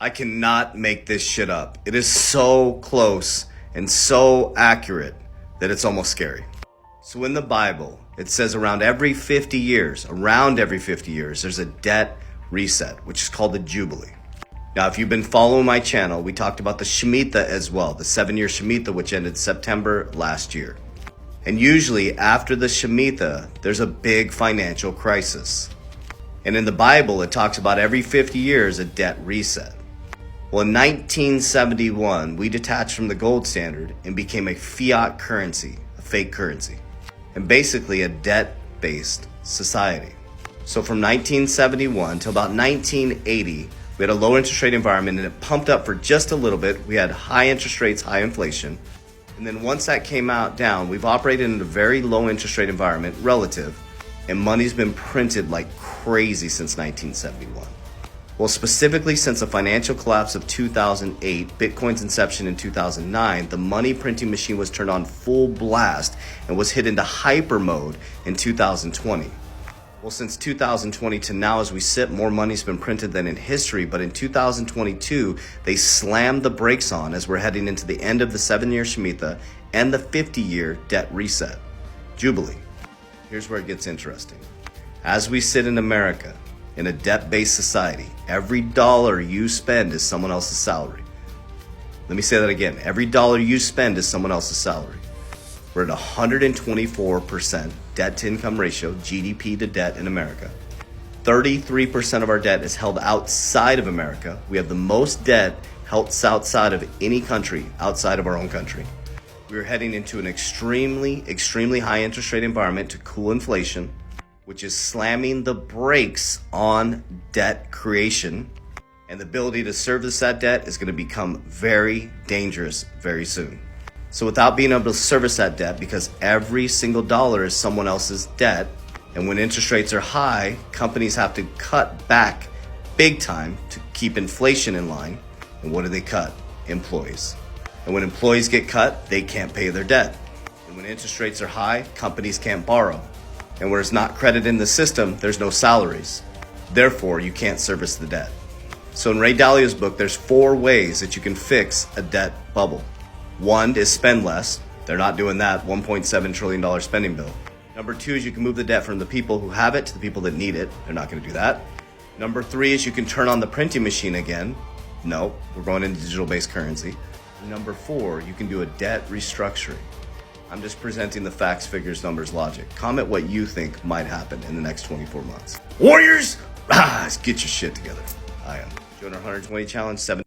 I cannot make this shit up. It is so close and so accurate that it's almost scary. So in the Bible, it says around every 50 years, there's a debt reset, which is called the Jubilee. Now, if you've been following my channel, we talked about the Shemitah as well, the 7-year Shemitah, which ended September last year. And usually after the Shemitah, there's a big financial crisis. And in the Bible, it talks about every 50 years, a debt reset. Well, in 1971, we detached from the gold standard and became a fiat currency, a fake currency, and basically a debt-based society. So from 1971 till about 1980, we had a low interest rate environment and it pumped up for just a little bit. We had high interest rates, high inflation. And then once that came down, we've operated in a very low interest rate environment relative, and money's been printed like crazy since 1971. Well, specifically since the financial collapse of 2008, Bitcoin's inception in 2009, the money printing machine was turned on full blast and was hit into hyper mode in 2020. Well, since 2020 to now, as we sit, more money's been printed than in history, but in 2022, they slammed the brakes on as we're heading into the end of the 7-year Shemitah and the 50-year debt reset. Jubilee. Here's where it gets interesting. As we sit in America, in a debt-based society, every dollar you spend is someone else's salary. Let me say that again. Every dollar you spend is someone else's salary. We're at 124% debt-to-income ratio, GDP to debt in America. 33% of our debt is held outside of America. We have the most debt held outside of any country outside of our own country. We're heading into an extremely high interest rate environment to cool inflation, which is slamming the brakes on debt creation, and the ability to service that debt is going to become very dangerous very soon. So without being able to service that debt, because every single dollar is someone else's debt, and when interest rates are high, companies have to cut back big time to keep inflation in line. And what do they cut? Employees. And when employees get cut, they can't pay their debt. And when interest rates are high, companies can't borrow. And where it's not credit in the system, there's no salaries. Therefore, you can't service the debt. So in Ray Dalio's book, there's 4 ways that you can fix a debt bubble. 1 is spend less. They're not doing that. $1.7 trillion spending bill. Number 2 is you can move the debt from the people who have it to the people that need it. They're not going to do that. Number 3 is you can turn on the printing machine again. No, we're going into digital-based currency. Number 4, you can do a debt restructuring. I'm just presenting the facts, figures, numbers, logic. Comment what you think might happen in the next 24 months. Warriors, get your shit together. I am. Join our 120 challenge, 7